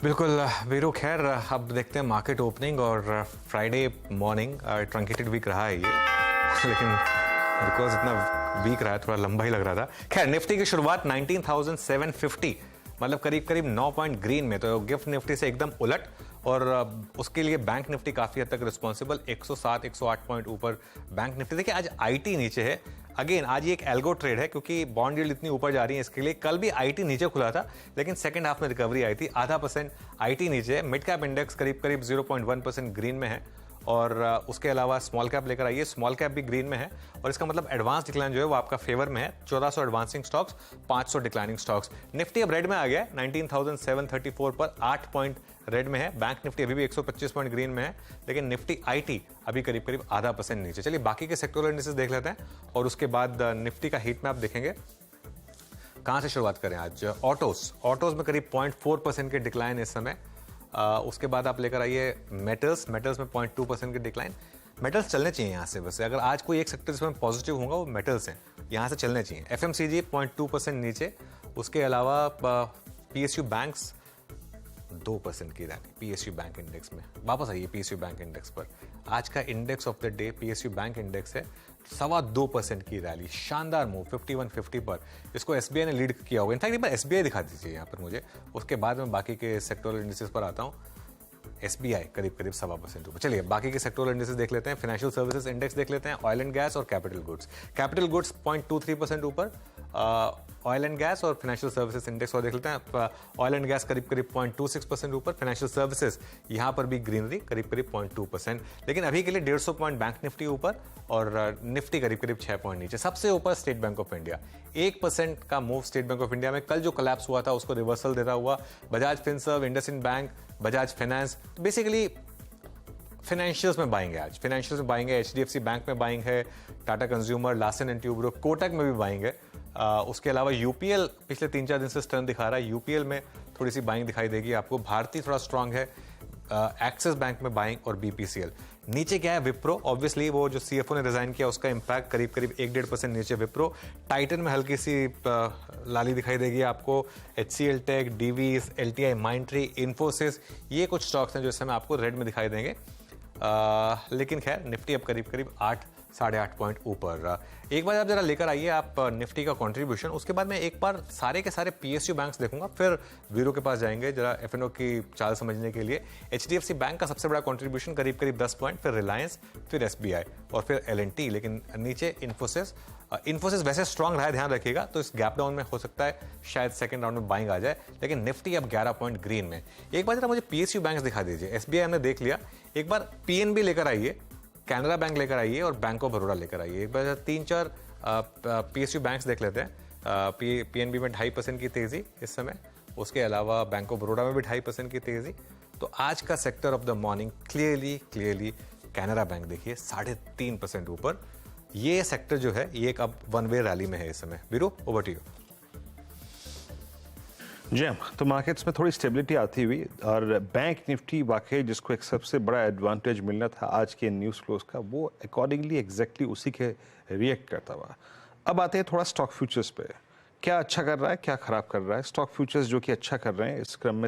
बिल्कुल वीरू। खैर अब देखते हैं मार्केट ओपनिंग और फ्राइडे मॉर्निंग ट्रंकेटेड वीक रहा है ये लेकिन बिकॉज इतना वीक रहा है थोड़ा लंबा ही लग रहा था। खैर निफ्टी की शुरुआत 19,750 मतलब करीब करीब 9 पॉइंट ग्रीन में, तो गिफ्ट निफ्टी से एकदम उलट। और उसके लिए बैंक निफ्टी काफ़ी हद तक रिस्पॉन्सिबल, 107-108 पॉइंट ऊपर बैंक निफ्टी। देखिए आज आईटी नीचे है। अगेन आज ये एक एल्गो ट्रेड है क्योंकि बॉन्ड यील्ड इतनी ऊपर जा रही है इसके लिए। कल भी आईटी नीचे खुला था लेकिन सेकंड हाफ में रिकवरी आई थी, 0.5% आईटी नीचे है। मिड कैप इंडेक्स करीब करीब 0.1% ग्रीन में है और उसके अलावा स्मॉल कैप लेकर आइए, स्मॉल कैप भी ग्रीन में है और इसका मतलब एडवांस डिक्लाइन जो है वो आपका फेवर में है। 1400 advancing stocks, 500 declining stocks. Nifty अब रेड में आ गया है 19,734 पर 8 पॉइंट रेड में है। बैंक निफ्टी अभी भी 125 पॉइंट ग्रीन में है लेकिन निफ्टी आईटी अभी करीब करीब 0.5% नीचे। चलिए बाकी के सेक्टोरल इंडिसेस देख लेते हैं और उसके बाद निफ्टी का हीट मैप देखेंगे। कहाँ से शुरुआत करें आज? ऑटोज में करीब 0.4% के डिक्लाइन इस समय। उसके बाद आप लेकर आइए मेटल्स में 0.2% की डिक्लाइन। मेटल्स चलने चाहिए यहाँ से। वैसे अगर आज कोई एक सेक्टर जिसमें पॉजिटिव होगा वो मेटल्स हैं, यहाँ से चलने चाहिए। एफएमसीजी 0.2% नीचे। उसके अलावा पीएसयू बैंक्स 2% की रैली पीएसयू बैंक इंडेक्स में। वापस आइए पीएसयू बैंक इंडेक्स पर। आज का index of the day PSU bank index है, 2.25% की रैली। शानदार मूव 5150 पर। इसको एसबीआई ने लीड किया होगा। इनफैक्ट एक बार एसबीआई दिखा दीजिए यहाँ पर मुझे, उसके बाद मैं बाकी के सेक्टोरल इंडिसेस पर आता हूँ। एसबीआई करीब करीब 1.25% ऊपर। चलिए बाकी के सेक्टोरल इंडेसेस देख लेते हैं। फाइनेंशियल सर्विसेज इंडेक्स देख लेते हैं। ऑयल एंड गैस और कैपिटल गुड्स। कैपिटल गुड्स 0.23% ऊपर, ऑयल एंड गैस और फाइनेंशियल सर्विसेज इंडेक्स और देख लेते हैं। ऑयल एंड गैस करीब करीब 0.26% ऊपर, फाइनेंशियल सर्विसेज यहाँ पर भी ग्रीनरी करीब करीब 0.2%। लेकिन अभी के लिए 150 पॉइंट बैंक निफ्टी ऊपर और निफ्टी करीब करीब 6 पॉइंट नीचे। सबसे ऊपर स्टेट बैंक ऑफ इंडिया, 1% का move state bank of India में। कल जो कोलैप्स हुआ था उसको रिवर्सल देता हुआ Bajaj Finserv, IndusInd bank, Bajaj finance, basically financials में बाइंग है आज। फाइनेंशियल्स में बाइंग है, एचडीएफसी बैंक में बाइंग है, Tata consumer, Larsen and Toubro, Kotak में भी बाइंग है। उसके अलावा यूपीएल पिछले 3-4 दिन से स्टर्न दिखा रहा है, यूपीएल में थोड़ी सी बाइंग दिखाई देगी आपको। भारती थोड़ा स्ट्रांग है, एक्सिस बैंक में बाइंग और बीपीसीएल। नीचे क्या है? विप्रो। ऑब्वियसली वो जो सीएफओ ने रिजाइन किया उसका इंपैक्ट करीब करीब 1-1.5% नीचे विप्रो। टाइटन में हल्की सी लाली दिखाई देगी आपको। HCL tech, Divi's, LTI, Mindtree, Infosys, ये कुछ स्टॉक्स हैं जो इस समय आपको रेड में दिखाई देंगे। लेकिन खैर निफ्टी अब करीब करीब 8-8.5 पॉइंट ऊपर। एक बार आप जरा लेकर आइए आप निफ्टी का कंट्रीब्यूशन। उसके बाद मैं एक बार सारे के सारे पीएसयू बैंक्स देखूंगा, फिर वीरो के पास जाएंगे जरा एफएनओ की चाल समझने के लिए। एचडीएफसी बैंक का सबसे बड़ा कंट्रीब्यूशन करीब करीब 10 पॉइंट, फिर रिलायंस, फिर एसबीआई और फिर एलएनटी। लेकिन नीचे इन्फोसिस वैसे स्ट्रांग रहा है, ध्यान रखिएगा। तो इस गैप डाउन में हो सकता है शायद सेकंड राउंड में बाइंग आ जाए। लेकिन निफ्टी अब 11 पॉइंट ग्रीन में। एक बार जरा मुझे पीएसयू बैंक्स दिखा दीजिए। एसबीआई हमने देख लिया, एक बार पीएनबी लेकर आइए, कैनरा बैंक लेकर आइए और बैंक ऑफ बड़ौदा लेकर आइए। एक बार 3-4 पीएसयू बैंक्स देख लेते हैं। पीएनबी में 2.5% की तेजी इस समय। उसके अलावा बैंक ऑफ बड़ौदा में भी 2.5% की तेजी। तो आज का sector of the morning clearly Canara bank देखिए 3.5% ऊपर। ये सेक्टर जो है ये एक अब वन वे रैली में है इस समय। Veeru, over to you. जी हाँ, तो मार्केट्स में थोड़ी स्टेबिलिटी आती हुई और बैंक निफ्टी वाकई जिसको एक सबसे बड़ा एडवांटेज मिलना था आज के न्यूज़ फ्लोज का, वो अकॉर्डिंगली एग्जैक्टली उसी के रिएक्ट करता हुआ। अब आते हैं थोड़ा स्टॉक फ्यूचर्स पे। क्या अच्छा कर रहा है, क्या खराब कर रहा है? स्टॉक फ्यूचर्स जो कि अच्छा कर रहे हैं, इस क्रम में